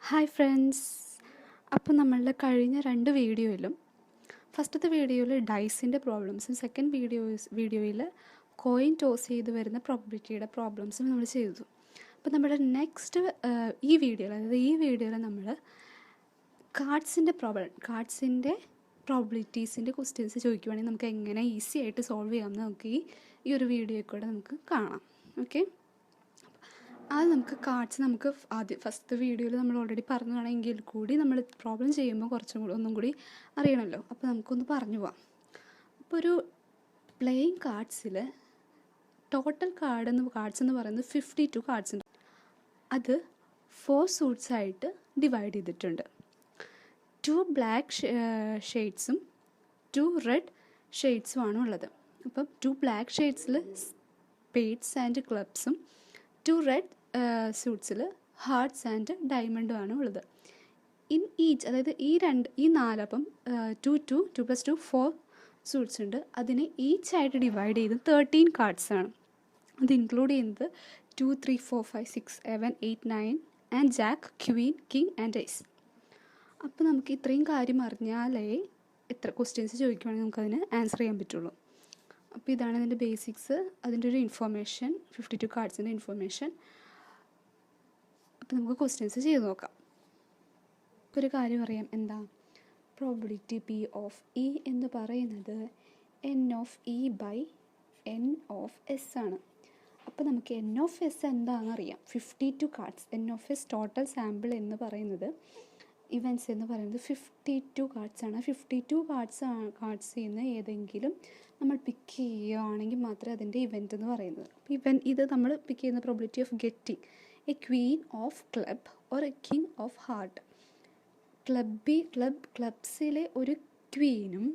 Hi friends. അപ്പോൾ നമ്മളുടെ കഴിഞ്ഞ രണ്ട് വീഡിയോയിലും ഫസ്റ്റത്തെ വീഡിയോയിൽ ഡൈസിൻ്റെ പ്രോബ്ലംസും സെക്കൻഡ് വീഡിയോയിൽ കോയിൻ ടോസ് ചെയ്ത് വരുന്ന പ്രോബിലിറ്റിയുടെ പ്രോബ്ലംസും നമ്മൾ ചെയ്തു. അപ്പോൾ നമ്മുടെ നെക്സ്റ്റ് ഈ വീഡിയോയിൽ നമ്മൾ കാർഡ്സിൻ്റെ പ്രോബിലിറ്റീസിൻ്റെ ക്വസ്റ്റ്യൻസ് ചോദിക്കുവാണെങ്കിൽ നമുക്ക് എങ്ങനെ ഈസി ആയിട്ട് സോൾവ് ചെയ്യാമെന്ന് നമുക്ക് ഈ ഒരു വീഡിയോയിൽ കൂടെ നമുക്ക് കാണാം. ഓക്കെ, അത് നമുക്ക് കാർഡ്സ് നമുക്ക് ഫസ്റ്റ് വീഡിയോയിൽ നമ്മൾ ഓൾറെഡി പറഞ്ഞതാണെങ്കിൽ കൂടി നമ്മൾ പ്രോബ്ലം ചെയ്യുമ്പോൾ ഒന്നും കൂടി അറിയണമല്ലോ. അപ്പോൾ നമുക്കൊന്ന് പറഞ്ഞു പോവാം. അപ്പോൾ ഒരു പ്ലേയിങ് കാർഡ്സിൽ ടോട്ടൽ കാർഡ്സ് എന്ന് പറയുന്നത് 52 കാർഡ്സ് ഉണ്ട്. അത് 4 സൂട്ട്സായിട്ട് ഡിവൈഡ് ചെയ്തിട്ടുണ്ട്. 2 ബ്ലാക്ക് ഷെയ്ഡ്സും 2 റെഡ് ഷെയ്ഡ്സുമാണ് ഉള്ളത്. അപ്പം 2 ബ്ലാക്ക് ഷെയ്ഡ്സിൽ സ്പേഡ്സ് ആൻഡ് ക്ലബ്സും 2 റെഡ് സൂട്ട്സിൽ ഹാർട്ട്സ് ആൻഡ് ഡയമണ്ടും ആണ് ഉള്ളത്. ഇൻ ഈച്ച്, അതായത് ഈ നാല്, അപ്പം 2 + 2 4 സൂട്ട്സ് ഉണ്ട്. അതിനെ ഈച്ചായിട്ട് ഡിവൈഡ് ചെയ്ത് 13 കാർഡ്സാണ്. അത് ഇൻക്ലൂഡ് ചെയ്യുന്നത് 2, 3, 4, 5, 6, 7, 8, 9 and jack, queen, king and ace. അപ്പോൾ നമുക്ക് ഇത്രയും കാര്യം അറിഞ്ഞാലേ എത്ര ക്വസ്റ്റ്യൻസ് ചോദിക്കുവാണെങ്കിൽ നമുക്കതിന് ആൻസർ ചെയ്യാൻ പറ്റുള്ളൂ. അപ്പോൾ ഇതാണ് അതിൻ്റെ ബേസിക്സ്, അതിൻ്റെ ഒരു ഇൻഫോർമേഷൻ, 52 കാർഡ്സിൻ്റെ ഇൻഫോർമേഷൻ. അപ്പോൾ നമുക്ക് ക്വസ്റ്റ്യൻസ് ചെയ്ത് നോക്കാം. ഒരു കാര്യം അറിയാം, എന്താ പ്രോബിലിറ്റി P ഓഫ് E എന്ന് പറയുന്നത് N of E by N of S ആണ്. അപ്പോൾ നമുക്ക് N ഓഫ് S എന്താണെന്ന് അറിയാം. 52 cards, N of S total sample എന്ന് പറയുന്നത്, ഇവൻറ്റ്സ് എന്ന് പറയുന്നത് 52 കാർഡ്സാണ്. 52 കാർഡ്സിൽ നിന്ന് ഏതെങ്കിലും നമ്മൾ പിക്ക് ചെയ്യുകയാണെങ്കിൽ മാത്രമേ അതിൻ്റെ ഇവൻറ്റ് എന്ന് പറയുന്നത്. ഇത് നമ്മൾ പിക്ക് ചെയ്യുന്ന probability of getting a queen of club or a king of heart. ക്ലബ്സിലെ ഒരു ക്വീനും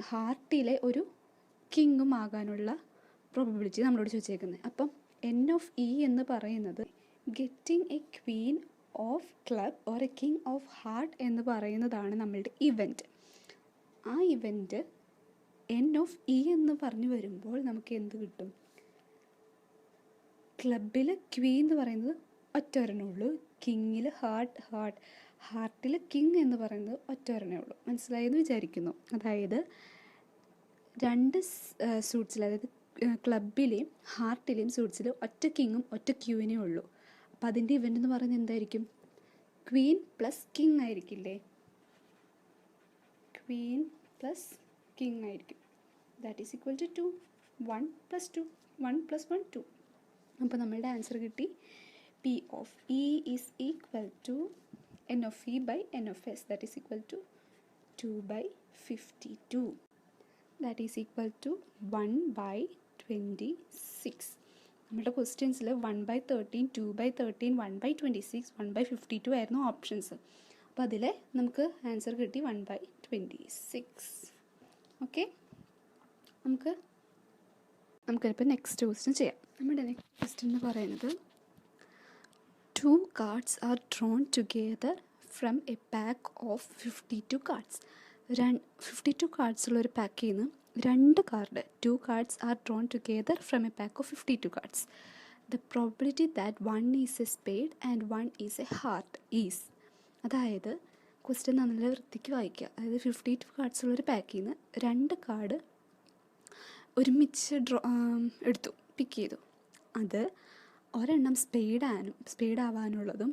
ഹാർട്ടിലെ ഒരു കിങ്ങും ആകാനുള്ള പ്രോബിലിറ്റി നമ്മളോട് ചോദിച്ചേക്കുന്നത്. അപ്പം N ഓഫ് E എന്ന് പറയുന്നത് getting a queen of club or a king of heart എന്ന് പറയുന്നതാണ് നമ്മളുടെ ഇവൻറ്റ്. ആ ഇവൻറ്റ് N ഓഫ് E എന്ന് പറഞ്ഞു വരുമ്പോൾ നമുക്ക് എന്ത് കിട്ടും? ക്ലബിൽ ക്വീൻ എന്ന് പറയുന്നത് ഒറ്റൊരെണ്ണേ ഉള്ളൂ, കിങ്ങിൽ ഹാർട്ടിൽ കിങ് എന്ന് പറയുന്നത് ഒറ്റൊരെണ്ണേ ഉള്ളൂ. മനസ്സിലായെന്ന് വിചാരിക്കുന്നു. അതായത് 2 സൂട്ട്സിൽ, അതായത് ക്ലബിലെയും ഹാർട്ടിലെയും സൂട്ട്സിൽ ഒറ്റ കിങ്ങും ഒറ്റ ക്യൂവിനേ ഉള്ളൂ. അപ്പോൾ അതിൻ്റെ ഇവൻ്റ് എന്ന് പറയുന്നത് എന്തായിരിക്കും? ക്വീൻ പ്ലസ് കിങ് ആയിരിക്കില്ലേ? ക്വീൻ പ്ലസ് കിങ് ആയിരിക്കും. That is equal to 2. 1 + 2, 1 + 1 2. അപ്പോൾ നമ്മളുടെ ആൻസർ കിട്ടി. P of E is equal to N of E by N of S. That is equal to 2/52. That is equal to 1/26. നമ്മുടെ ക്വസ്റ്റ്യൻസിൽ 1/13, 2/13, 1/26, 1/52 ആയിരുന്നു options. അപ്പോൾ അതിൽ നമുക്ക് ആൻസർ കിട്ടി 1/26. ഓക്കെ, നമുക്കിപ്പോൾ നെക്സ്റ്റ് ക്വസ്റ്റ്യൻ ചെയ്യാം. നമ്മുടെ നെക്സ്റ്റ് ക്വസ്റ്റ്യൻ എന്ന് പറയുന്നത് 2 cards are drawn together from a pack of 52 cards. 52 കാർഡ്സുള്ള ഒരു പാക്കിൽ നിന്ന് 2 cards are drawn together from a pack of 52 cards. The probability that one is a spade and one is a heart is. അതായത് question നല്ല വൃത്തിക്ക് വായിക്കുക. അതായത് 52 കാർഡ്സുള്ളൊരു പാക്കിൽ നിന്ന് 2 card ഒരുമിച്ച് പിക്ക് ചെയ്തു. അത് ഒരെണ്ണം സ്പെയ്ഡ് ആവാനുള്ളതും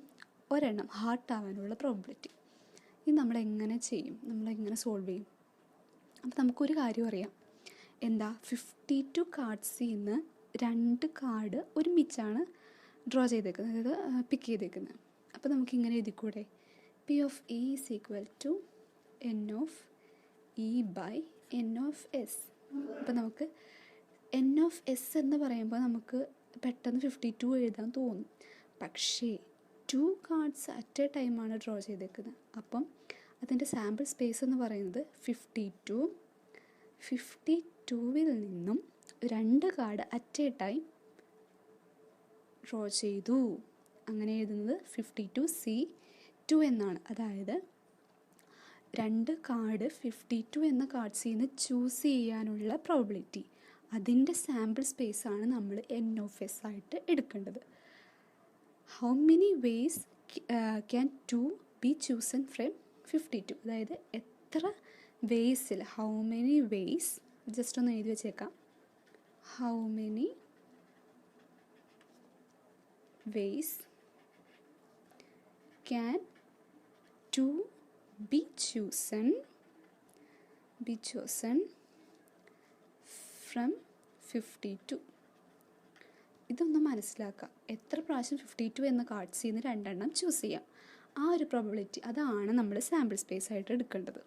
ഒരെണ്ണം ഹാർട്ട് ആവാനുള്ള പ്രോബിലിറ്റി. ഇത് നമ്മളെങ്ങനെ സോൾവ് ചെയ്യും? അപ്പോൾ നമുക്കൊരു കാര്യം അറിയാം, എന്താ 52 കാർഡ്സിൽ നിന്ന് 2 കാർഡ് ഒരുമിച്ചാണ് ഡ്രോ ചെയ്തേക്കുന്നത്, അതായത് പിക്ക് ചെയ്തേക്കുന്നത്. അപ്പോൾ നമുക്കിങ്ങനെ എഴുതിക്കൂടെ? P of E is equal to N of E by N of S. അപ്പോൾ നമുക്ക് N ഓഫ് S എന്ന് പറയുമ്പോൾ നമുക്ക് പെട്ടെന്ന് 52 എഴുതാൻ തോന്നും. പക്ഷേ 2 കാർഡ്സ് അറ്റ് എ ടൈമാണ് ഡ്രോ ചെയ്തേക്കുന്നത്. അപ്പം അതിൻ്റെ സാമ്പിൾ സ്പേസ് എന്ന് പറയുന്നത് 52-ൽ നിന്നും 2 card at A time draw ചെയ്തു. അങ്ങനെ എഴുതുന്നത് 52C2 എന്നാണ്. അതായത് 2 കാർഡ് 52 എന്ന കാർഡ്സിൽ നിന്ന് ചൂസ് ചെയ്യാനുള്ള പ്രോബിലിറ്റി, അതിൻ്റെ സാമ്പിൾ സ്പേസാണ് നമ്മൾ N ഓഫ് S ആയിട്ട് എടുക്കേണ്ടത്. How many vase can 2 B chosen from 52? അതായത് എത്ര വേസിൽ, ഹൗ മെനി വേസ്, ജസ്റ്റ് ഒന്ന് എഴുതി വെച്ചേക്കാം. How many vase can 2 be chosen from 52? ഇതൊന്ന് മനസ്സിലാക്കുക. എത്ര പ്രാവശ്യം 52 എന്ന കാർഡ്സിൽ നിന്ന് 2 എണ്ണം ചൂസ് ചെയ്യാം, ആ ഒരു പ്രോബബിലിറ്റി, അതാണ് നമ്മൾ സാമ്പിൾ സ്പേസ് ആയിട്ട് എടുക്കേണ്ടത്.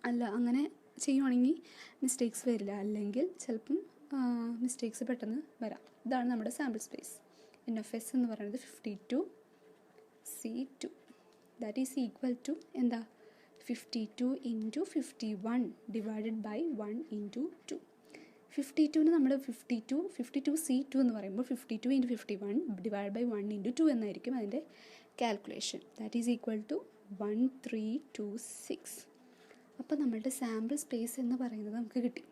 അല്ല, അങ്ങനെ ചെയ്യുവാണെങ്കിൽ മിസ്റ്റേക്സ് വരില്ല, അല്ലെങ്കിൽ ചിലപ്പം മിസ്റ്റേക്സ് പെട്ടെന്ന് വരാം. ഇതാണ് നമ്മുടെ സാമ്പിൾ സ്പേസ്. NF എന്ന് പറയുന്നത് 52C2. That is equal to എന്താ, 52 ഇൻറ്റു 51 ഡിവൈഡഡ് ബൈ 1 ഇൻറ്റു 2. 52-ന് നമ്മൾ 52C2 എന്ന് പറയുമ്പോൾ 52 ഇൻറ്റു 51 ഡിവൈഡ് ബൈ 1 ഇൻറ്റു 2 എന്നായിരിക്കും അതിൻ്റെ calculation. That is equal to 1326. അപ്പോൾ നമ്മളുടെ സാമ്പിൾ സ്പേസ് എന്ന് പറയുന്നത് നമുക്ക് കിട്ടി.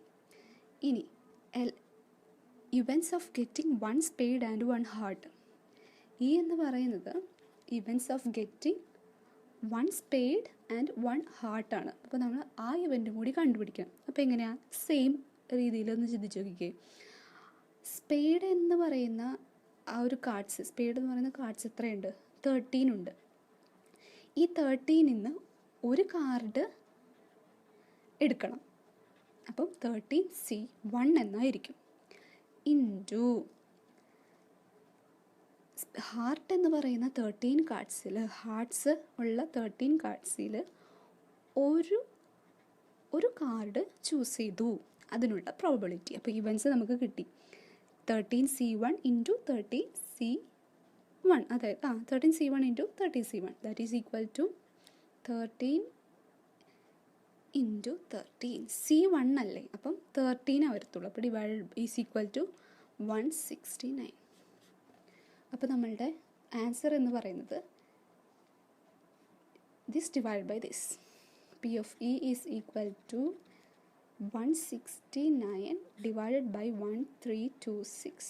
ഇനി events of getting 1 spade and 1 heart. ഈ എന്ന് പറയുന്നത് events of getting 1 spade and 1 ഹാർട്ടാണ്. അപ്പോൾ നമ്മൾ ആ ഇവൻറ്റും കൂടി കണ്ടുപിടിക്കണം. അപ്പോൾ എങ്ങനെയാണ്, സെയിം രീതിയിലൊന്ന് ചിന്തിച്ച് നോക്കിക്കേ. സ്പേഡ് എന്ന് പറയുന്ന ആ ഒരു കാർഡ്സ്, സ്പേഡ് എന്ന് പറയുന്ന കാർഡ്സ് എത്രയുണ്ട്, 13 ഉണ്ട്. ഈ 13 നിന്ന് ഒരു കാർഡ് എടുക്കണം. അപ്പം 13C1 എന്നായിരിക്കും. ഇൻറ്റു ഹാർട്ട് എന്ന് പറയുന്ന 13 കാർഡ്സിൽ, ഹാർട്ട്സ് ഉള്ള 13 കാർഡ്സിൽ ഒരു കാർഡ് ചൂസ് ചെയ്തു, അതിനുള്ള പ്രോബബിലിറ്റി. അപ്പോൾ ഇവൻറ്റ്സ് നമുക്ക് കിട്ടി 13C1 ഇൻറ്റു 13C1, അതായത് 13C1 into 13C1, that is equal to 13 into 13. C1 അല്ലേ, അപ്പം 13 വരത്തുള്ളൂ. അപ്പോൾ ഡിവൈഡ് ഈസ് ഈക്വൽ ടു 169. അപ്പോൾ നമ്മളുടെ ആൻസർ എന്ന് പറയുന്നത് this divide by this, P of E is equal to 169 divided by 1326.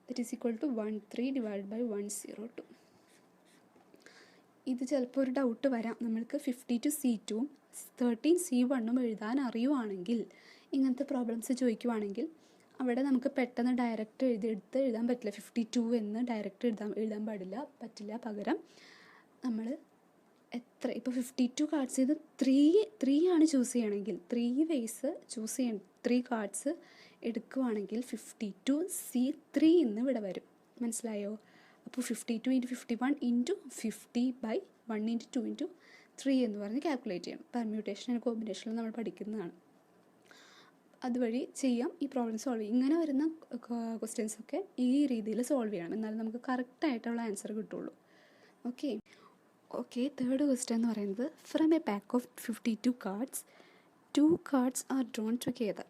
That is equal to 13 divided by 102. ഇത് ചിലപ്പോൾ ഒരു ഡൗട്ട് വരാം, നമ്മൾക്ക് 52C2 13C1 എഴുതാൻ അറിയുവാണെങ്കിൽ, ഇങ്ങനത്തെ പ്രോബ്ലംസ് ചോദിക്കുവാണെങ്കിൽ അവിടെ നമുക്ക് പെട്ടെന്ന് ഡയറക്റ്റ് എഴുതാൻ പറ്റില്ല. 52 എന്ന് ഡയറക്റ്റ് എഴുതാൻ പറ്റില്ല. പകരം നമ്മൾ എത്ര, ഇപ്പോൾ 52 കാർഡ്സ് ചെയ്ത് 3 ആണ് ചൂസ് ചെയ്യണമെങ്കിൽ 3 വേസ് ചൂസ് ചെയ്യണം, 3 കാർഡ്സ് എടുക്കുവാണെങ്കിൽ 52C3 എന്ന് ഇവിടെ വരും. മനസ്സിലായോ? അപ്പോൾ 52 into 51 into 50 by 1 into 2 into 3 എന്ന് പറഞ്ഞ് കാൽക്കുലേറ്റ് ചെയ്യണം. പെർമ്യൂട്ടേഷൻ ആൻഡ് കോമ്പിനേഷനിൽ നമ്മൾ പഠിക്കുന്നതാണ്. അതുവഴി ചെയ്യാം ഈ പ്രോബ്ലം സോൾവ് ചെയ്യും. ഇങ്ങനെ വരുന്ന ക്വസ്റ്റ്യൻസൊക്കെ ഈ രീതിയിൽ സോൾവ് ചെയ്യണം, എന്നാലും നമുക്ക് കറക്റ്റായിട്ടുള്ള ആൻസർ കിട്ടുള്ളൂ. ഓക്കെ, തേർഡ് ക്വസ്റ്റ്യൻ എന്ന് പറയുന്നത്, from a pack of 52 cards 2 cards are drawn together.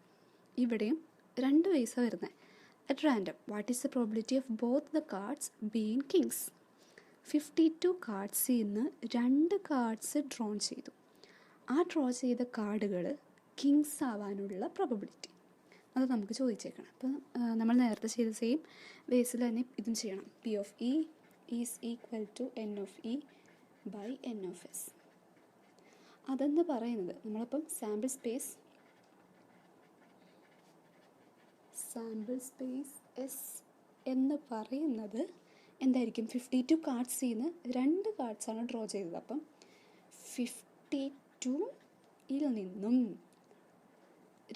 ഇവിടെയും 2 വേസ് വരുന്നത്. At random, what is the probability of both the cards being kings? 52 കാർഡ്സിൽ നിന്ന് 2 കാർഡ്സ് ഡ്രോൺ ചെയ്തു. ആ ഡ്രോ ചെയ്ത കാർഡുകൾ കിങ്സ് ആവാനുള്ള പ്രോബബിലിറ്റി അത് നമുക്ക് ചോദിച്ചേക്കണം. അപ്പോൾ നമ്മൾ നേരത്തെ ചെയ്ത സെയിം വേസിൽ തന്നെ ഇതും ചെയ്യണം. P of E is equal to N of E by N of S. അതെന്ന് പറയുന്നത് നമ്മളിപ്പം സാമ്പിൾ സ്പേസ് S എന്ന് പറയുന്നത് എന്തായിരിക്കും? 52 കാർഡ്സിൽ നിന്ന് 2 കാർഡ്സാണ് ഡ്രോ ചെയ്തത്. അപ്പം 52-ൽ നിന്നും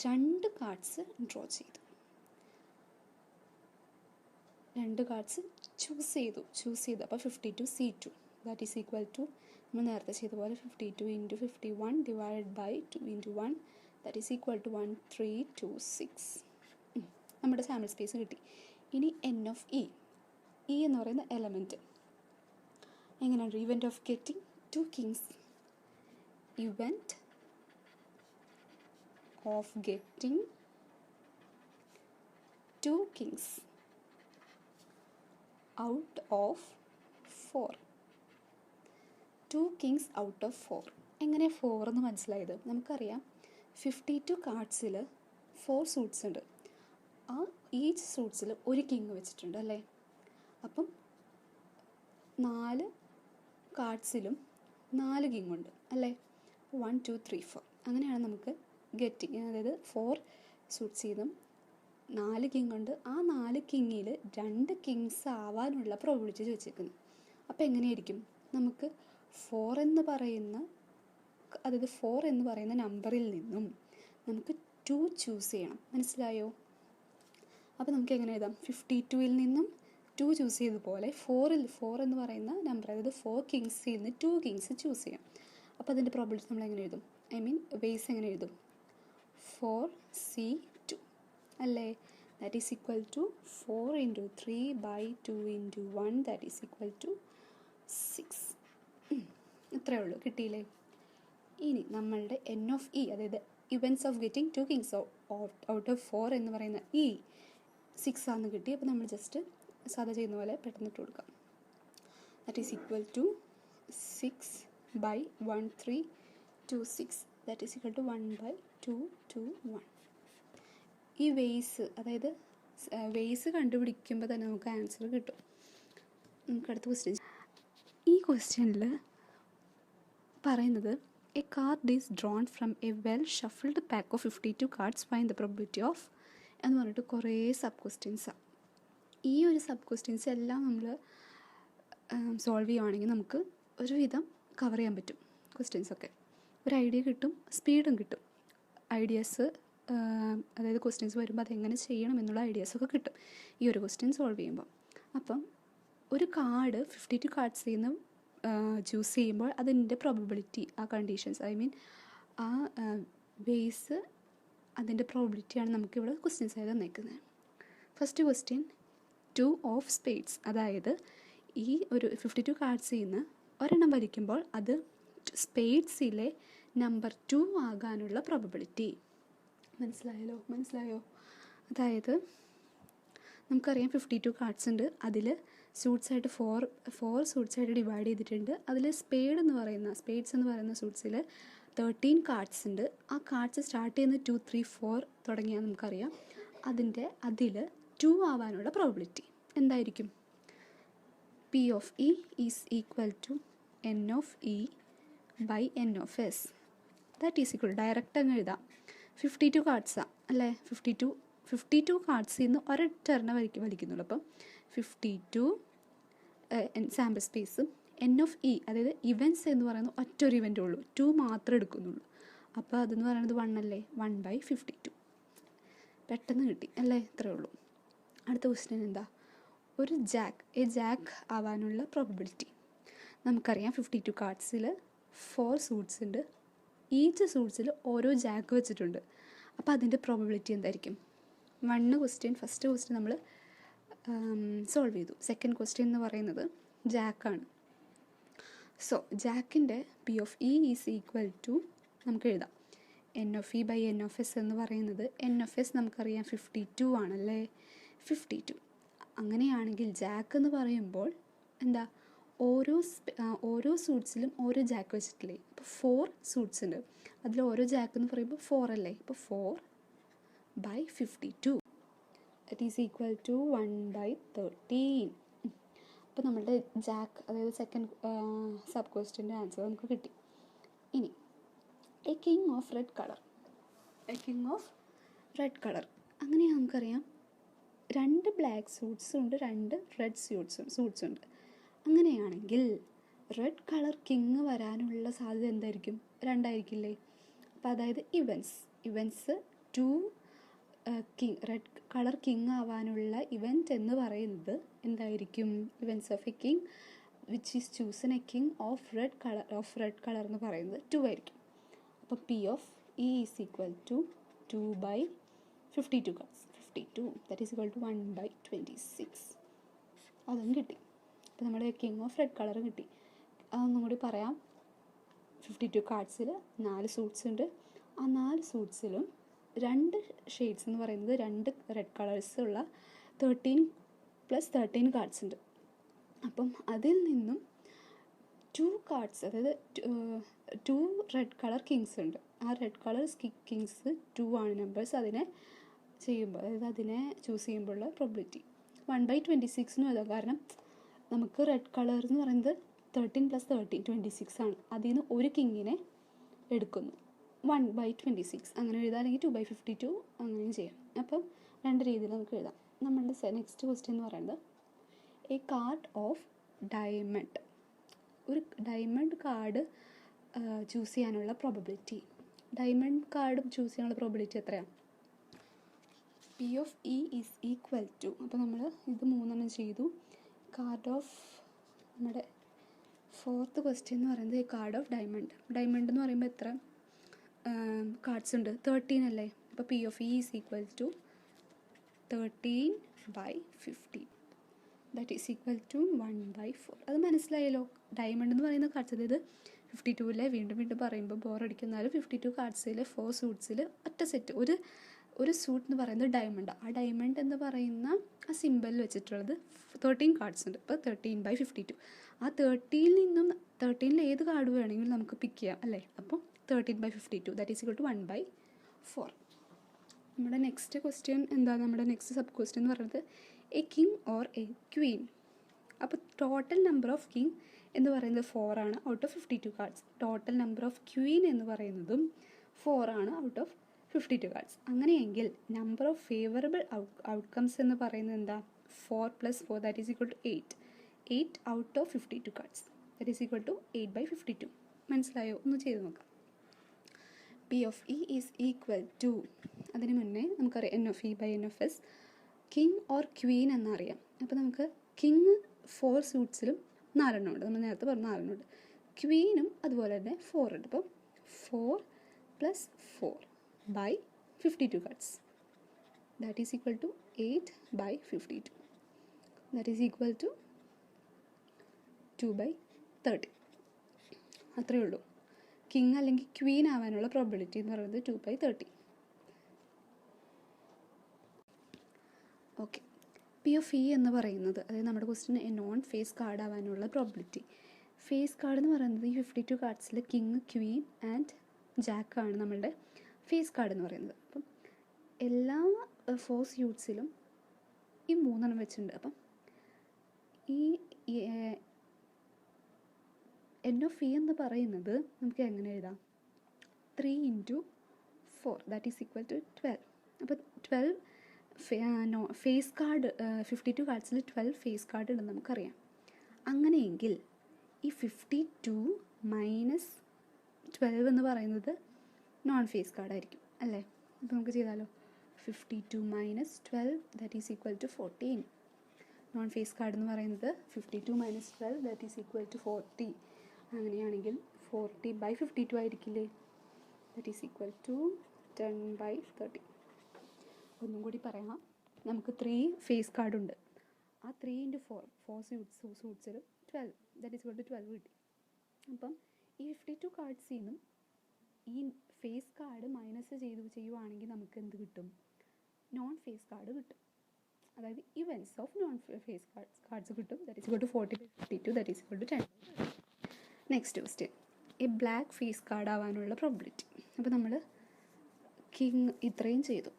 2 കാർഡ്സ് ഡ്രോ ചെയ്തു, 2 കാർഡ്സ് ചൂസ് ചെയ്തു. അപ്പോൾ 52C2 that is equal to നമ്മൾ നേരത്തെ ചെയ്ത പോലെ 52 into 51 divide by 2 into 1 that is equal to 1326. നമ്മുടെ സാമ്പിൾ സ്പേസ് കിട്ടി. ഇനി N of E എന്ന് പറയുന്ന എലമെൻറ്റ് എങ്ങനെയാണ്? Event of getting 2 Kings, event of getting 2 kings out of 4. 2 kings out of 4. എങ്ങനെ 4 എന്ന് മനസ്സിലായത്? നമുക്കറിയാം 52 കാർഡ്സിൽ 4 സൂട്ട്സ് ഉണ്ട്. ആ ഈച്ച് സൂട്ട്സിൽ ഒരു കിങ് വെച്ചിട്ടുണ്ട് അല്ലേ? അപ്പം 4 കാർഡ്സിലും 4 കിങ് ഉണ്ട് അല്ലേ. 1 2 3 4 അങ്ങനെയാണ് നമുക്ക് ഗെറ്റിങ്, അതായത് 4 സൂട്ട്സിൽ നിന്നും 4 കിങ് ഉണ്ട്. ആ 4 കിങ്ങിൽ 2 കിങ്സ് ആവാനുള്ള പ്രോബിലിറ്റി ചോദിച്ചേക്കുന്നത്. അപ്പോൾ എങ്ങനെയായിരിക്കും, നമുക്ക് 4 എന്ന് പറയുന്ന, അതായത് 4 എന്ന് പറയുന്ന നമ്പറിൽ നിന്നും നമുക്ക് 2 ചൂസ് ചെയ്യണം. മനസ്സിലായോ? അപ്പോൾ നമുക്ക് എങ്ങനെ എഴുതാം, 52-ൽ നിന്നും 2 ചൂസ് ചെയ്തതുപോലെ 4 എന്ന് പറയുന്ന നമ്പർ, അതായത് 4 കിങ്സിൽ നിന്ന് 2 കിങ്സ് ചൂസ് ചെയ്യാം. അപ്പോൾ അതിൻ്റെ പ്രോബിലിറ്റി നമ്മൾ എങ്ങനെ എഴുതും, വേസ് എങ്ങനെ എഴുതും, 4C2 അല്ലേ. That is equal to 4 × 3 / 2 × 1 that is equal to 6. ഇത്രയേ ഉള്ളൂ, കിട്ടിയില്ലേ? ഇനി നമ്മളുടെ NE, അതായത് events of getting 2 kings out of 4 എന്ന് പറയുന്ന 6 ആണെന്ന് കിട്ടി. അപ്പോൾ നമ്മൾ ജസ്റ്റ് സാധാ ചെയ്യുന്ന പോലെ പെട്ടെന്ന് ഇട്ട് കൊടുക്കാം. That is equal to 6 / 1 3 2 6 that is equal to 1 / 2 2 1. ഈ അതായത് വേസ് കണ്ടുപിടിക്കുമ്പോൾ തന്നെ നമുക്ക് ആൻസർ കിട്ടും. നമുക്ക് അടുത്ത ക്വസ്റ്റ്യൻ. ഈ ക്വസ്റ്റ്യനിൽ പറയുന്നത് a card is drawn from a well shuffled pack of 52 cards find the probability of എന്ന് പറഞ്ഞിട്ട് കുറേ സബ് ക്വസ്റ്റ്യൻസാണ്. ഈ ഒരു സബ് ക്വസ്റ്റ്യൻസ് എല്ലാം നമ്മൾ സോൾവ് ചെയ്യുവാണെങ്കിൽ നമുക്ക് ഒരുവിധം കവർ ചെയ്യാൻ പറ്റും. ക്വസ്റ്റ്യൻസൊക്കെ ഒരു ഐഡിയ കിട്ടും, സ്പീഡും കിട്ടും. ഐഡിയാസ്, അതായത് ക്വസ്റ്റ്യൻസ് വരുമ്പോൾ അതെങ്ങനെ ചെയ്യണം എന്നുള്ള ഐഡിയാസൊക്കെ കിട്ടും ഈ ഒരു ക്വസ്റ്റ്യൻ സോൾവ് ചെയ്യുമ്പോൾ. അപ്പം ഒരു കാർഡ് 52 കാർഡ്സിൽ നിന്ന് ചൂസ് ചെയ്യുമ്പോൾ അതിൻ്റെ പ്രോബബിലിറ്റി, ആ കണ്ടീഷൻസ്, ആ വേസ്, അതിൻ്റെ പ്രോബിലിറ്റിയാണ് നമുക്കിവിടെ ക്വസ്റ്റ്യൻസ് ആയി തന്നേക്കുന്നത്. ഫസ്റ്റ് ക്വസ്റ്റ്യൻ 2 ഓഫ് സ്പേഡ്സ്, അതായത് ഈ ഒരു 52 കാർഡ്സിൽ നിന്ന് ഒരെണ്ണം വലിക്കുമ്പോൾ അത് സ്പേഡ്സിലെ നമ്പർ 2 ആകാനുള്ള പ്രോബബിലിറ്റി. മനസ്സിലായോ? അതായത് നമുക്കറിയാം 52 കാർഡ്സ് ഉണ്ട്, അതിൽ സൂട്ട്സായിട്ട് 4 സൂട്ട്സായിട്ട് ഡിവൈഡ് ചെയ്തിട്ടുണ്ട്. അതിൽ സ്പേഡ്സ് എന്ന് പറയുന്ന സൂട്ട്സിൽ 13 കാർഡ്സ് ഉണ്ട്. ആ കാർഡ്സ് സ്റ്റാർട്ട് ചെയ്യുന്ന 2 3 4 തുടങ്ങിയാൽ നമുക്കറിയാം അതിൽ 2 ആവാനുള്ള പ്രോബിലിറ്റി എന്തായിരിക്കും? P(E) is equal to NE / NS. That is equal, direct അങ്ങ് എഴുതാം. 52 കാർഡ്സാണ് അല്ലേ. 52 കാർഡ്സിൽ നിന്ന് ഒരൊറ്റ വലിക്കുന്നുള്ളൂ. അപ്പം 52 സാമ്പിൾ സ്പേസും NE, അതായത് ഇവൻറ്റ്സ് എന്ന് പറയുന്ന ഒറ്റൊരു ഇവൻ്റ് ഉള്ളൂ, 2 മാത്രമേ എടുക്കുന്നുള്ളൂ. അപ്പോൾ അതെന്ന് പറയുന്നത് 1 അല്ലേ, 1/52. പെട്ടെന്ന് കിട്ടി അല്ലേ, ഇത്രയേ ഉള്ളൂ. അടുത്ത ക്വസ്റ്റ്യൻ എന്താ, ഒരു ജാക്ക് ആവാനുള്ള പ്രോബബിലിറ്റി നമുക്കറിയാം. 52 കാർഡ്സിൽ 4 സൂട്ട്സ് ഉണ്ട്, ഈച്ച് സൂട്ട്സിൽ ഓരോ ജാക്ക് വെച്ചിട്ടുണ്ട്. അപ്പോൾ അതിൻ്റെ പ്രോബബിലിറ്റി എന്തായിരിക്കും? ഫസ്റ്റ് ക്വസ്റ്റ്യൻ നമ്മൾ സോൾവ് ചെയ്തു. സെക്കൻഡ് ക്വസ്റ്റ്യൻ എന്ന് പറയുന്നത് ജാക്കാണ്. സോ ജാക്കിൻ്റെ P(E) ഈസ് ഈക്വൽ ടു നമുക്ക് എഴുതാം NE / NS എന്ന് പറയുന്നത്, NS നമുക്കറിയാം 52 ആണല്ലേ, 52. അങ്ങനെയാണെങ്കിൽ ജാക്ക് എന്ന് പറയുമ്പോൾ എന്താ, ഓരോ സൂട്ട്സിലും ഓരോ ജാക്ക് വെച്ചിട്ടില്ലേ. അപ്പോൾ 4 സൂട്ട്സ് ഉണ്ട്, അതിൽ ഓരോ ജാക്ക് എന്ന് പറയുമ്പോൾ 4 അല്ലേ. അപ്പോൾ 4/52 ദാറ്റ് ഈസ് ഈക്വൽ ടു 1/13. അപ്പോൾ നമ്മളുടെ ജാക്ക്, അതായത് സെക്കൻഡ് സബ് ക്വസ്റ്റ്യൻ്റെ ആൻസർ നമുക്ക് കിട്ടി. ഇനി A king of red colour, അങ്ങനെ നമുക്കറിയാം 2 ബ്ലാക്ക് സൂട്ട്സും ഉണ്ട്, 2 റെഡ് സൂട്ട്സ് ഉണ്ട്. അങ്ങനെയാണെങ്കിൽ റെഡ് കളർ കിങ് വരാനുള്ള സാധ്യത എന്തായിരിക്കും? 2 ആയിരിക്കില്ലേ. അപ്പോൾ അതായത് ഇവൻറ്റ്സ് 2 റെഡ് കളർ കിങ് ആവാനുള്ള ഇവൻറ്റ് എന്ന് പറയുന്നത് എന്തായിരിക്കും? Events of a king which is chosen a king of red colour എന്ന് പറയുന്നത് 2 ആയിരിക്കും. അപ്പോൾ P(E) is equal to 2/52 cards, 52 that is equal to 1/26. അതും കിട്ടി. അപ്പോൾ നമ്മുടെ കിങ് ഓഫ് റെഡ് കളർ കിട്ടി. അതൊന്നും കൂടി പറയാം. 52 കാർഡ്സിൽ 4 സൂട്ട്സ് ഉണ്ട്. ആ 4 സൂട്ട്സിലും 2 ഷെയ്ഡ്സ് എന്ന് പറയുന്നത് 2 റെഡ് കളേഴ്സ് ഉള്ള 13 കാർഡ്സ് ഉണ്ട്. അപ്പം അതിൽ നിന്നും 2 കാർഡ്സ്, അതായത് 2 റെഡ് കളർ കിങ്സ് ഉണ്ട്. ആ റെഡ് കളർ കിങ്സ് 2 ആണ് നമ്പേഴ്സ്. അതിനെ ചൂസ് ചെയ്യുമ്പോഴുള്ള പ്രോബിലിറ്റി 1/26 എഴുതാം. കാരണം നമുക്ക് റെഡ് കളർ എന്ന് പറയുന്നത് 13 + 13 26 ആണ്. അതിൽ നിന്ന് ഒരു കിങ്ങിനെ എടുക്കുന്നു, 1/26 അങ്ങനെ എഴുതാം, അല്ലെങ്കിൽ 2/52 അങ്ങനെയും ചെയ്യാം. അപ്പം രണ്ട് രീതിയിൽ നമുക്ക് എഴുതാം. നമ്മളുടെ നെക്സ്റ്റ് ക്വസ്റ്റ്യൻ എന്ന് പറയുന്നത് എ കാർഡ് ഓഫ് ഡയമണ്ട്. ഒരു ഡയമണ്ട് കാർഡ് ചൂസ് ചെയ്യാനുള്ള പ്രോബബിലിറ്റി. ഡയമണ്ട് കാർഡ് ചൂസ് ചെയ്യാനുള്ള പ്രോബബിലിറ്റി എത്രയാണ്? P of E is equal to, അപ്പോൾ നമ്മൾ ഇത് 3 ചെയ്തു. കാർഡ് ഓഫ് നമ്മുടെ ഫോർത്ത് ക്വസ്റ്റ്യൻ എന്ന് പറയുന്നത് ഈ കാർഡ് ഓഫ് ഡയമണ്ട്. ഡയമണ്ട് എന്ന് പറയുമ്പോൾ എത്ര കാർഡ്സ് ഉണ്ട്? 13 അല്ലേ. അപ്പോൾ P of E is equal to 13/50. That is equal to 1/4. അത് മനസ്സിലായല്ലോ. ഡയമണ്ട് എന്ന് പറയുന്ന കാർഡ്സ്, അതായത് 52 വീണ്ടും വീണ്ടും പറയുമ്പോൾ ബോറടിക്കുന്നാലും 52 കാർഡ്സിൽ 4 സൂട്ട്സിൽ ഒറ്റ സെറ്റ്, ഒരു സൂട്ട് എന്ന് പറയുന്നത് ഡയമണ്ട്. ആ ഡയമണ്ട് എന്ന് പറയുന്ന ആ സിമ്പലിൽ വെച്ചിട്ടുള്ളത് 13 കാർഡ്സ് ഉണ്ട്. അപ്പോൾ 13/52. ആ 13-ൽ നിന്നും 13-ൽ ഏത് കാർഡ് വേണമെങ്കിലും നമുക്ക് പിക്ക് ചെയ്യാം അല്ലേ. അപ്പോൾ 13/52 ദാറ്റ് ഈസ് ഈക്വൽ ടു 1/4. നമ്മുടെ നെക്സ്റ്റ് ക്വസ്റ്റ്യൻ എന്താ? നമ്മുടെ നെക്സ്റ്റ് സബ് ക്വസ്റ്റ്യൻ എന്ന് പറയുന്നത് a king or a queen. അപ്പോൾ ടോട്ടൽ നമ്പർ ഓഫ് കിങ് എന്ന് പറയുന്നത് 4 ആണ് out of 52 cards. Total number of queen എന്ന് പറയുന്നതും 4 ആണ് ഔട്ട് ഓഫ് 52 കാർഡ്സ്. അങ്ങനെയെങ്കിൽ നമ്പർ ഓഫ് ഫേവറബിൾ ഔട്ട്കംസ് എന്ന് പറയുന്നത് എന്താ? 4 + 4 that is equal to 8 out of 52 cards that is equal to 8/52. മനസ്സിലായോ? ഒന്ന് ചെയ്ത് നോക്കാം. P of E is equal to, അതിന് മുന്നേ നമുക്കറിയാം N of E by N of S, king or Queen എന്നറിയാം. അപ്പോൾ നമുക്ക് കിങ് 4 സൂട്ട്സിലും 4 ഉണ്ട്. നമ്മൾ നേരത്തെ പറഞ്ഞ 4 ഉണ്ട്. ക്വീനും അതുപോലെ തന്നെ 4 ഉണ്ട്. അപ്പം 4 + 4/52 cards that is equal to 8/52. That is equal to 2/30. അത്രയേ ഉള്ളൂ. കിങ് അല്ലെങ്കിൽ ക്വീൻ ആവാനുള്ള പ്രോബിലിറ്റി എന്ന് പറയുന്നത് 2/30. ഓക്കെ. P of E എന്ന് പറയുന്നത്, അതായത് നമ്മുടെ question a non face card ആവാനുള്ള പ്രോബിലിറ്റി. ഫേസ് കാർഡ് എന്ന് പറയുന്നത് ഈ 52 കാർഡ്സിൽ കിങ്, ക്വീൻ ആൻഡ് ജാക്കാണ് നമ്മളുടെ ഫേസ് കാർഡ് എന്ന് പറയുന്നത്. അപ്പം എല്ലാ 4 സ്യൂട്ട്സിലും ഈ 3 വെച്ചിട്ടുണ്ട്. അപ്പം ഈ N of E എന്ന് പറയുന്നത് നമുക്ക് എങ്ങനെ എഴുതാം? 3 × 4 ദാറ്റ് ഈസ് ഈക്വൽ ടു 12. അപ്പോൾ 12 ഫേസ് കാർഡ് 52 കാർഡ്സിൽ 12 ഫേസ് കാർഡ് ഉണ്ടെന്ന് നമുക്കറിയാം. അങ്ങനെയെങ്കിൽ ഈ 52 - 12 എന്ന് പറയുന്നത് നോൺ ഫേസ് കാർഡായിരിക്കും അല്ലേ. അപ്പോൾ നമുക്ക് ചെയ്താലോ? 52 - 12 that is equal to 14. Non face card എന്ന് പറയുന്നത് 52 - 12 ദാറ്റ് ഈസ് ഈക്വൽ ടു 40. അങ്ങനെയാണെങ്കിൽ 40/52 ആയിരിക്കില്ലേ. That is equal to 10/30. ഒന്നും കൂടി പറയാം. നമുക്ക് 3 ഫേസ് കാർഡുണ്ട്. ആ 3 × 4 സൂട്ട്സിൽ 12 ദാറ്റ് ഈസ് ഈക്വൽ ടു 12 കിട്ടി. അപ്പം ഈ 52 കാർഡ്സിൽ നിന്നും ഈ ഫേസ് കാർഡ് മൈനസ് ചെയ്യുവാണെങ്കിൽ നമുക്ക് എന്ത് കിട്ടും? നോൺ ഫേസ് കാർഡ് കിട്ടും. അതായത് events of non face cards കിട്ടും. That is equal to 40/52 that is equal to 10. Next question ഈ ബ്ലാക്ക് ഫേസ് കാർഡ് ആവാനുള്ള പ്രോബിലിറ്റി. അപ്പോൾ നമ്മൾ കിങ് ഇത്രയും ചെയ്തു.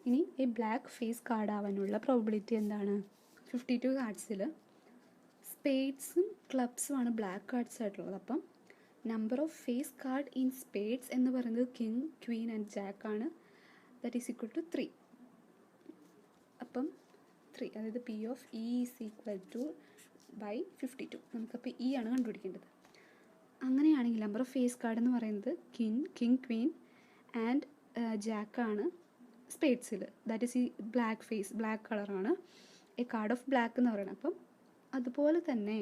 ഇനി ഈ ബ്ലാക്ക് ഫേസ് കാർഡ് ആവാനുള്ള പ്രോബിലിറ്റി എന്താണ്? 52 കാർഡ്സിൽ സ്പേഡ്സും ക്ലബ്സുമാണ് ബ്ലാക്ക് കാർഡ്സ് ആയിട്ടുള്ളത്. അപ്പം number of face card in spades എന്ന് പറയുന്നത് കിങ്, ക്വീൻ ആൻഡ് ജാക്ക് ആണ്. That is equal to 3. അപ്പം 3, അതായത് P of E is equal to 52. നമുക്കപ്പോൾ E ആണ് കണ്ടുപിടിക്കേണ്ടത്. അങ്ങനെയാണെങ്കിൽ നമ്പർ ഓഫ് ഫേസ് കാർഡ് എന്ന് പറയുന്നത് കിങ്, ക്വീൻ ആൻഡ് ജാക്കാണ് സ്പേഡ്സിൽ. ദാറ്റ് ഈസ് ഈ ബ്ലാക്ക് കളറാണ് എ കാർഡ് ഓഫ് ബ്ലാക്ക് എന്ന് പറയുന്നത്. അപ്പം അതുപോലെ തന്നെ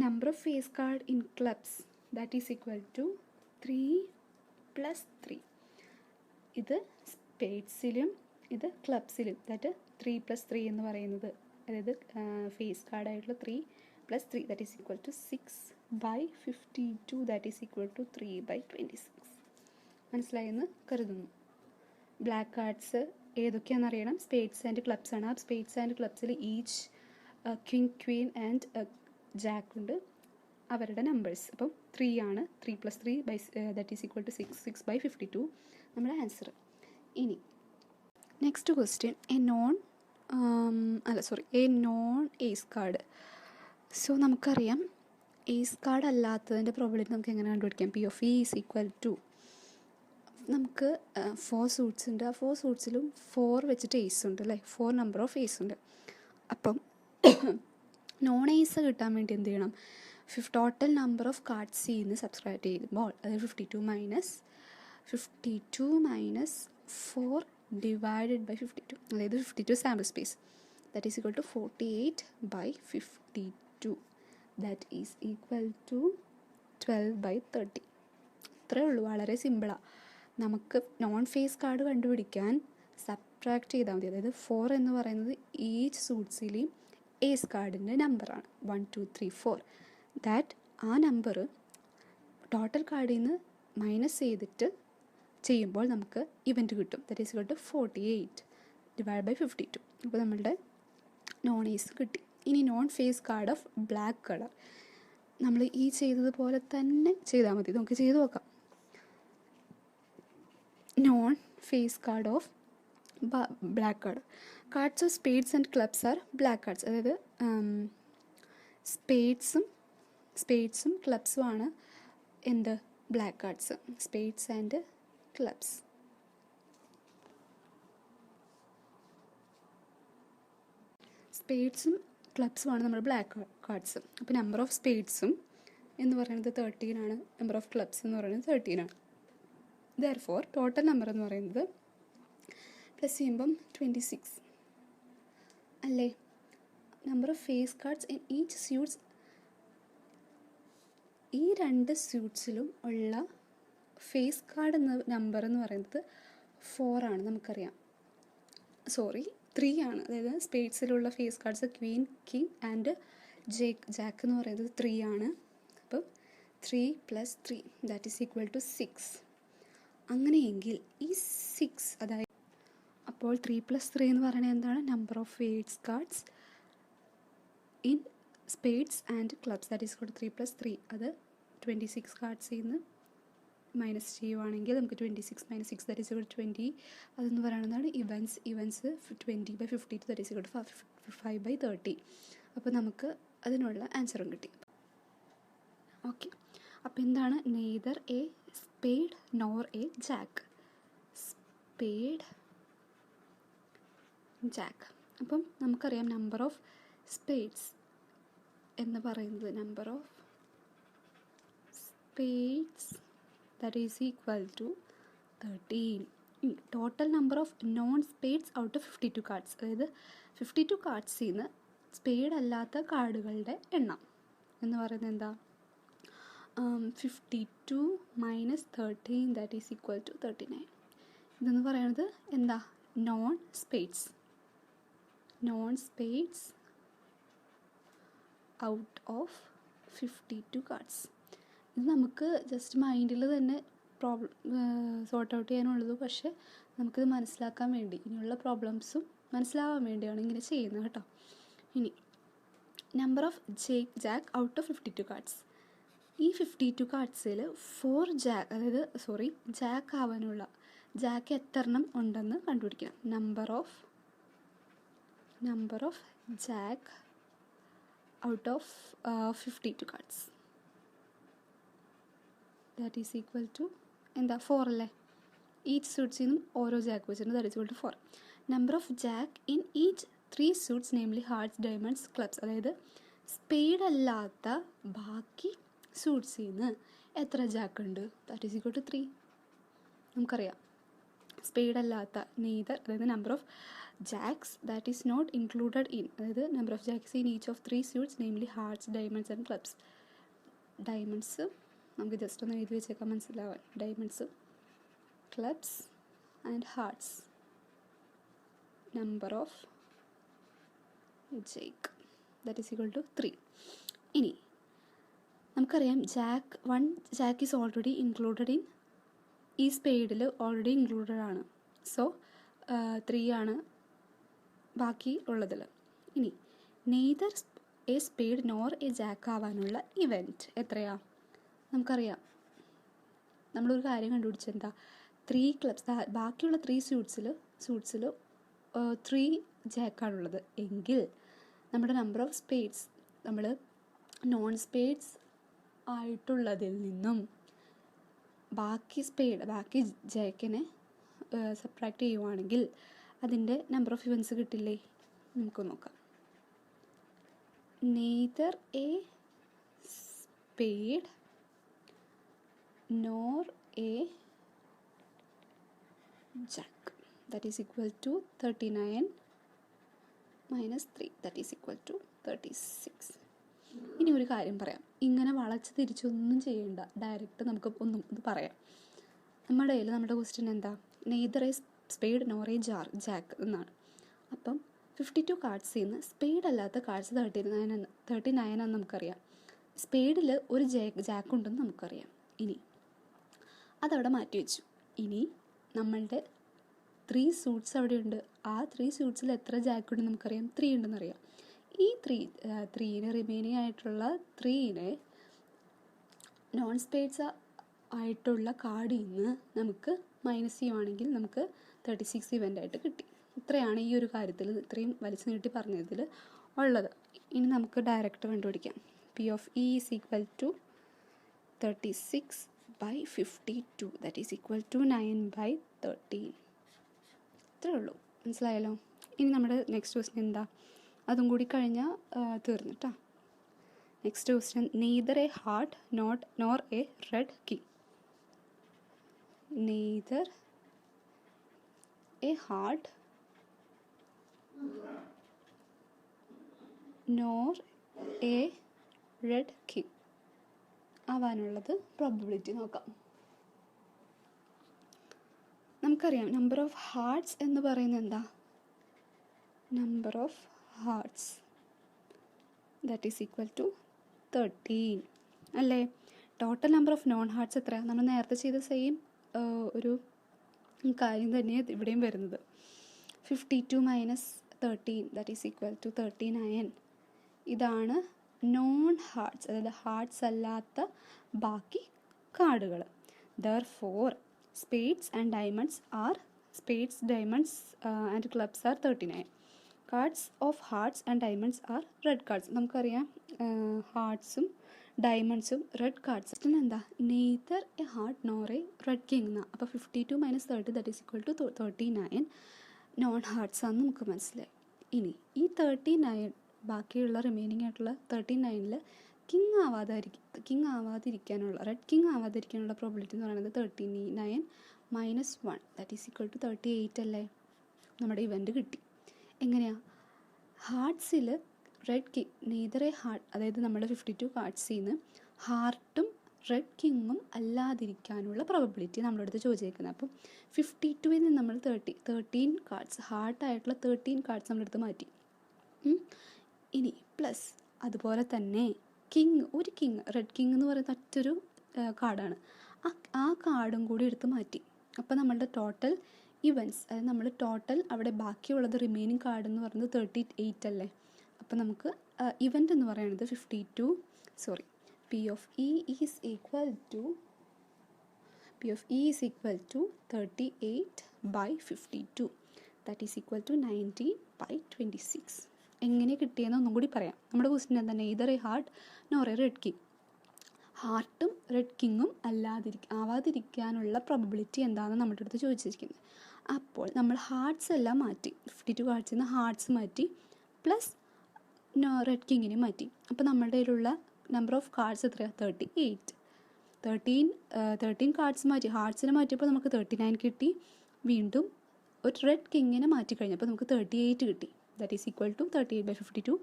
number of face card in clubs that is equal to 3 + 3. ഇത് സ്പേഡ്സിലും ഇത് ക്ലബ്സിലും. ദാറ്റ് 3 + 3 എന്ന് പറയുന്നത്, അതായത് ഫേസ് കാർഡായിട്ടുള്ള 3 + 3 that is equal to 6/52 that is equal to 3/26. മനസ്സിലായെന്ന് കരുതുന്നു. ബ്ലാക്ക് കാർഡ്സ് ഏതൊക്കെയാണെന്ന് അറിയണം. സ്പേഡ്സ് ആൻഡ് ക്ലബ്സ് ആണ്. ആ സ്പേഡ്സ് ആൻഡ് ക്ലബ്സിൽ each king, queen and jack ഉണ്ട്, അവരുടെ നമ്പേഴ്സ്. അപ്പം 3 ആണ്. 3 + 3 ദാറ്റ് ഈസ് ഈക്വൽ ടു 6/52 നമ്മുടെ ആൻസർ. ഇനി next question a non a non ace card. So നമുക്കറിയാം ഏസ് കാർഡ് അല്ലാത്തതിൻ്റെ പ്രോബിലിറ്റി നമുക്ക് എങ്ങനെ കണ്ടുപിടിക്കാം. P of E is equal to, നമുക്ക് 4 സൂട്ട്സ് ഉണ്ട്. ആ 4 സൂട്ട്സിലും 4 വെച്ചിട്ട് ഏസ് ഉണ്ട് അല്ലേ, 4 നമ്പർ ഓഫ് ഏസ് ഉണ്ട്. അപ്പം നോൺ ഏസ് കിട്ടാൻ വേണ്ടി എന്ത് ചെയ്യണം, ടോട്ടൽ നമ്പർ ഓഫ് കാർഡ്സിൽ നിന്ന് സബ്സ്ട്രാക്ട് ചെയ്യുമ്പോൾ, അതായത് 52 മൈനസ് 4 ഡിവൈഡഡ് ബൈ 52, അതായത് 52 sample space, that is equal to 48 by 52, that is equal to 12 by 30. ഇത്രയേ ഉള്ളൂ, വളരെ സിമ്പിളാണ്. നമുക്ക് നോൺ ഫേസ് കാർഡ് കണ്ടുപിടിക്കാൻ സബ്ട്രാക്ട് ചെയ്താൽ മതി. അതായത് 4 എന്ന് പറയുന്നത് ഈച്ച് സൂട്ട്സിലെയും ഏസ് കാർഡിൻ്റെ നമ്പറാണ്, 1 2 3 4. ദാറ്റ് ആ നമ്പർ ടോട്ടൽ കാർഡിൽ നിന്ന് മൈനസ് ചെയ്തിട്ട് ചെയ്യുമ്പോൾ നമുക്ക് ഇവൻറ്റ് കിട്ടും. That is equal to 48 divide by 52. അപ്പോൾ നമ്മളുടെ നോൺ ഏസ് കിട്ടി. ഇനി non face card of black colour നമ്മൾ ഈ ചെയ്തതുപോലെ തന്നെ ചെയ്താൽ മതി. നമുക്ക് ചെയ്ത് നോക്കാം. Non face card of black card. Cards of spades and clubs are black cards. അതായത് സ്പേഡ്സും ക്ലബ്സും ആണ് എന്ത്, black cards. Spades and clubs. സ്പേഡ്സും ക്ലബ്സും ആണ് നമ്മുടെ ബ്ലാക്ക് കാർഡ്സ്. അപ്പോൾ നമ്പർ ഓഫ് സ്പേഡ്സും എന്ന് പറയുന്നത് 13 ആണ്, നമ്പർ ഓഫ് ക്ലബ്സ് എന്ന് പറയുന്നത് 13 ആണ്. ദെയർഫോർ ടോട്ടൽ നമ്പർ എന്ന് പറയുന്നത് പ്ലസ് ചെയ്യുമ്പം 26 അല്ലേ. Number of face cards in each suits, ഈ 2 സ്യൂട്ട്സിലും ഉള്ള ഫേസ് കാർഡ് എന്ന നമ്പർ എന്ന് പറയുന്നത് 4 ആണ്, നമുക്കറിയാം. 3 ആണ്. അതായത് സ്പേഡ്സിലുള്ള face cards queen, king and jack എന്ന് പറയുന്നത് 3 ആണ്. അപ്പം 3 + 3 ദാറ്റ് ഈസ് ഈക്വൽ ടു 6. അങ്ങനെയെങ്കിൽ ഈ 6, അതായത് അപ്പോൾ 3 + 3 എന്ന് പറയുന്നത് എന്താണ്, number of face cards in spades and clubs, that is equal to 3 + 3. അത് 26 കാർഡ്സിൽ നിന്ന് മൈനസ് ചെയ്യുവാണെങ്കിൽ നമുക്ക് 26 - 6 ദാറ്റ് ഈസ് ഈക്വൽ ടു 20. അതെന്ന് പറയുന്നതാണ് events 20 by 52 that is equal to 5 by 30. അപ്പോൾ നമുക്ക് അതിനുള്ള ആൻസറും കിട്ടി. ഓക്കെ, അപ്പോൾ എന്താണ്, neither a spade nor a jack. Spade, jack. അപ്പം നമുക്കറിയാം നമ്പർ ഓഫ് സ്പേഡ്സ് എന്ന് പറയുന്നത്, number of spades that is equal to 13. Total number of non spades out of 52 cards, അതായത് 52 കാർഡ്സിൽ നിന്ന് സ്പേഡ് അല്ലാത്ത കാർഡുകളുടെ എണ്ണം എന്ന് പറയുന്നത് എന്താ, 52 minus 13 that is equal to 39. ഇതെന്ന് പറയുന്നത് എന്താ, non spades out of 52 cards. ഇത് നമുക്ക് ജസ്റ്റ് മൈൻഡിൽ തന്നെ സോർട്ട് ഔട്ട് ചെയ്യാനുള്ളൂ. പക്ഷേ നമുക്കിത് മനസ്സിലാക്കാൻ വേണ്ടി, ഇനിയുള്ള പ്രോബ്ലംസും മനസ്സിലാവാൻ വേണ്ടിയാണ് ഇങ്ങനെ ചെയ്യുന്നത് കേട്ടോ. ഇനി number of jack out of 52 cards. ഈ 52 കാർഡ്സിൽ 4 ജാക്ക്, അതായത് ജാക്ക് ആവാനുള്ള ജാക്ക് എത്ര എണ്ണം ഉണ്ടെന്ന് കണ്ടുപിടിക്കണം. Number of jack out of 52 cards that is equal to എന്താ, 4 അല്ലേ. ഈച്ച് സ്യൂട്ട്സിൽ നിന്നും ഓരോ ജാക്ക് വെച്ചിട്ടുണ്ട്, that is equal to 4. Number of jack in each 3 suits namely hearts, diamonds, clubs. അതായത് സ്പേഡ് അല്ലാത്ത ബാക്കി സ്യൂട്ട്സിൽ നിന്ന് എത്ര ജാക്ക് ഉണ്ട്, ദാറ്റ് ഈസ് ഈക്വൽ ടു 3. നമുക്കറിയാം സ്പേഡ് അല്ലാത്ത നെയ്തർ, അതായത് number of jacks that is not included in, അതായത് number of jacks in each of 3 suits namely hearts, diamonds and clubs. Diamonds നമുക്ക് ജസ്റ്റ് ഒന്ന് എഴുതി വെച്ചേക്കാൻ മനസ്സിലാവാൻ. Diamonds, clubs and hearts. Number of jack that is equal to 3. ഇനി നമുക്കറിയാം one jack is already included in, ഈ സ്പേഡിൽ already included ആണ്. സോ 3 ആണ് ബാക്കി ഉള്ളതിൽ. ഇനി neither a spade nor a Jack ആവാനുള്ള ഇവൻറ്റ് എത്രയാ, നമുക്കറിയാം. നമ്മളൊരു കാര്യം കണ്ടുപിടിച്ചെന്താ, 3 ക്ലബ്സ്, ബാക്കിയുള്ള 3 സ്യൂട്ട്സിൽ 3 ജാക്കാണുള്ളത് എങ്കിൽ നമ്മുടെ നമ്പർ ഓഫ് സ്പേഡ്സ് നമ്മൾ നോൺ സ്പേഡ്സ് ആയിട്ടുള്ളതിൽ നിന്നും ബാക്കി ജാക്കിനെ സബ്ട്രാക്ട് ചെയ്യുവാണെങ്കിൽ അതിൻ്റെ നമ്പർ ഓഫ് ഇവൻസ് കിട്ടില്ലേ? നമുക്ക് നോക്കാം. Neither a spade nor a jack, that is equal to 39 minus 3, that is equal to 36. ഇനി ഒരു കാര്യം പറയാം, ഇങ്ങനെ വളച്ച് തിരിച്ചൊന്നും ചെയ്യേണ്ട, ഡയറക്റ്റ് നമുക്ക് ഒന്നും ഇത് പറയാം. നമ്മുടെ കയ്യിൽ നമ്മുടെ ക്വസ്റ്റ്യൻ എന്താ? Neither a spade nor a Jack എന്നാണ്. അപ്പം 52 കാർഡ്സിൽ നിന്ന് സ്പേഡ് അല്ലാത്ത കാർഡ്സ് 39 ആണെന്ന് നമുക്കറിയാം. സ്പേഡിൽ ഒരു ജാക്ക് ഉണ്ടെന്ന് നമുക്കറിയാം. ഇനി അതവിടെ മാറ്റി വെച്ചു. ഇനി നമ്മളുടെ 3 സൂട്ട്സ് അവിടെയുണ്ട്. ആ 3 സൂട്ട്സിൽ എത്ര ജാക്ക് ഉണ്ടെന്ന് നമുക്കറിയാം? 3 ഉണ്ടെന്നറിയാം. ഈ 3നെ റിമൈനിങ് ആയിട്ടുള്ള 3നെ നോൺ സ്പേഡ്സ് ആയിട്ടുള്ള കാർഡിൽ നിന്ന് നമുക്ക് മൈനസ് ചെയ്യുവാണെങ്കിൽ നമുക്ക് 36 ഇവൻ്റായിട്ട് കിട്ടി. ഇത്രയാണ് ഈ ഒരു കാര്യത്തിൽ ഇത്രയും വലിച്ചു നീട്ടി പറഞ്ഞതിൽ ഉള്ളത്. ഇനി നമുക്ക് ഡയറക്റ്റ് കണ്ടുപിടിക്കാം. P of E is equal to 36 by 52, that is equal to 9 by 13. ഇത്രേ ഉള്ളൂ. മനസ്സിലായല്ലോ? ഇനി നമ്മുടെ നെക്സ്റ്റ് ക്വസ്റ്റ്യൻ എന്താ? അതും കൂടി കഴിഞ്ഞാൽ തീർന്നിട്ടാ. Next question, neither a heart nor a red king. Neither a heart nor a red king ആവാനുള്ളത് പ്രോബബിലിറ്റി നോക്കാം. നമുക്കറിയാം നമ്പർ ഓഫ് ഹാർട്ട്സ് എന്ന് പറയുന്നത് എന്താ? Number of hearts that is equal to 13 അല്ലേ? Total number of non hearts എത്രയാണ്? നമ്മൾ നേരത്തെ ചെയ്ത സെയിം ഒരു കാര്യം തന്നെയാണ് ഇവിടെയും വരുന്നത്. 52 minus 13 that is equal to 39. ഇതാണ് നോൺ ഹാർട്ട്സ്, അതായത് ഹാർട്ട്സ് അല്ലാത്ത ബാക്കി കാർഡുകൾ. Therefore spades and diamonds are and clubs are 39. Cards of hearts and diamonds are red cards. നമുക്കറിയാം ഹാർട്ട്സും ഡയമണ്ട്സും റെഡ് കാർഡ്സ്. എന്താ? Neither a heart nor a red king എന്നാണ്. അപ്പോൾ 52 minus 30 that is equal to 39 non hearts ആണെന്ന് നമുക്ക് മനസ്സിലായി. ഇനി ഈ 39 ബാക്കിയുള്ള റിമൈനിങ് ആയിട്ടുള്ള 39ൽ കിങ് ആവാതിരിക്കാനുള്ള റെഡ് കിങ് ആവാതിരിക്കാനുള്ള പ്രോബിലിറ്റി എന്ന് പറയുന്നത് 39 minus 1 that is equal to 38 അല്ലേ? നമ്മുടെ ഇവൻ്റ് കിട്ടി. എങ്ങനെയാണ്? ഹാർട്ട്സിൽ red king neither a heart, അതായത് നമ്മുടെ 52 കാർഡ്സിൽ നിന്ന് ഹാർട്ടും റെഡ് കിങ്ങും അല്ലാതിരിക്കാനുള്ള പ്രോബബിലിറ്റി നമ്മളടുത്ത് ചോദിച്ചേക്കുന്നത്. അപ്പം 52ൽ നിന്ന് നമ്മൾ 13 കാർഡ്സ് ഹാർട്ടായിട്ടുള്ള 13 കാർഡ്സ് നമ്മളെടുത്ത് മാറ്റി. ഇനി പ്ലസ് അതുപോലെ തന്നെ ഒരു കിങ് റെഡ് കിങ് എന്ന് പറയുന്ന മറ്റൊരു കാർഡാണ്. ആ കാർഡും കൂടി എടുത്ത് മാറ്റി. അപ്പോൾ നമ്മളുടെ ടോട്ടൽ ഇവൻറ്റ്സ്, അതായത് നമ്മൾ ടോട്ടൽ അവിടെ ബാക്കിയുള്ളത് റിമൈനിങ് കാർഡ് എന്ന് പറയുന്നത് 38 അല്ലേ? അപ്പോൾ നമുക്ക് ഇവൻ്റ് എന്ന് പറയുന്നത് P of E is equal to 38 by 52 that is equal to 19 by 26. എങ്ങനെ കിട്ടിയെന്ന് ഒന്നും കൂടി പറയാം. നമ്മുടെ ക്വസ്റ്റ്യൻ എന്താ? Neither a heart nor a red king. ഹാർട്ടും റെഡ് കിങ്ങും ആവാതിരിക്കാനുള്ള പ്രോബബിലിറ്റി എന്താണെന്ന് നമ്മുടെ അടുത്ത് ചോദിച്ചിരിക്കുന്നത്. അപ്പോൾ നമ്മൾ ഹാർട്ട്സ് എല്ലാം മാറ്റി, 52 കാർഡ്സിൽ നിന്ന് ഹാർട്ട്സ് മാറ്റി പ്ലസ് റെഡ് കിങ്ങിനെ മാറ്റി. അപ്പോൾ നമ്മുടെ കയ്യിലുള്ള നമ്പർ ഓഫ് കാർഡ്സ് എത്രയാണ്? 38. 13 കാർഡ്സ് മാറ്റി, ഹാർട്ട്സിനെ മാറ്റിയപ്പോൾ നമുക്ക് 39 കിട്ടി. വീണ്ടും ഒരു റെഡ് കിങ്ങിനെ മാറ്റി കഴിഞ്ഞപ്പോൾ നമുക്ക് 38 കിട്ടി. That is equal to 38 by 52.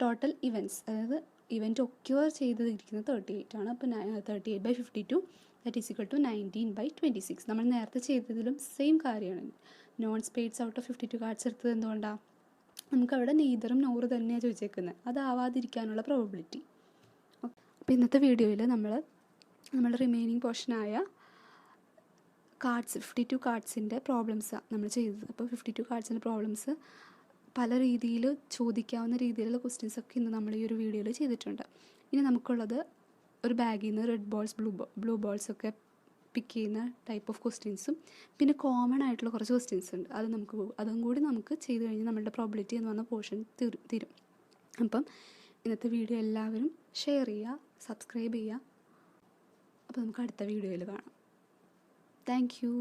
Total events, അതായത് ഇവൻറ്റ് ഒക്യൂർ ചെയ്തിരിക്കുന്നത് 38 ആണ്. അപ്പോൾ 38 by 52 that is equal to 19 by 26. നമ്മൾ നേരത്തെ ചെയ്തതിലും സെയിം കാര്യമാണ്. Non spades out of 52 cards എടുത്തത് എന്തുകൊണ്ടാണ്? നമുക്കവിടെ നെയ്തറും നോറ് തന്നെയാണ് ചോദിച്ചേക്കുന്നത്. അതാവാതിരിക്കാനുള്ള പ്രോബബിലിറ്റി. അപ്പോൾ ഇന്നത്തെ വീഡിയോയിൽ നമ്മുടെ റിമൈനിങ് പോർഷനായ കാർഡ്സ് 52 കാർഡ്സിൻ്റെ പ്രോബ്ലംസാണ് നമ്മൾ ചെയ്തത്. അപ്പോൾ 52 കാർഡ്സിൻ്റെ പ്രോബ്ലംസ് പല രീതിയിൽ ചോദിക്കാവുന്ന രീതിയിലുള്ള ക്വസ്റ്റ്യൻസൊക്കെ ഇന്ന് നമ്മൾ ഈ ഒരു വീഡിയോയിൽ ചെയ്തിട്ടുണ്ട്. ഇനി നമുക്കുള്ളത് ഒരു ബാഗിൽ നിന്ന് റെഡ് ബോൾസ് ബ്ലൂ ബോൾസൊക്കെ പിക്ക് ചെയ്യുന്ന ടൈപ്പ് ഓഫ് ക്വസ്റ്റ്യൻസും പിന്നെ കോമൺ ആയിട്ടുള്ള കുറച്ച് ക്വസ്റ്റ്യൻസ് ഉണ്ട്. അതും കൂടി നമുക്ക് ചെയ്ത് കഴിഞ്ഞാൽ നമ്മളുടെ പ്രോബിലിറ്റി എന്ന് പറഞ്ഞ പോർഷൻ തീരും. അപ്പം ഇന്നത്തെ വീഡിയോ എല്ലാവരും ഷെയർ ചെയ്യുക, സബ്സ്ക്രൈബ് ചെയ്യുക. അപ്പോൾ നമുക്ക് അടുത്ത വീഡിയോയിൽ കാണാം. Thank you.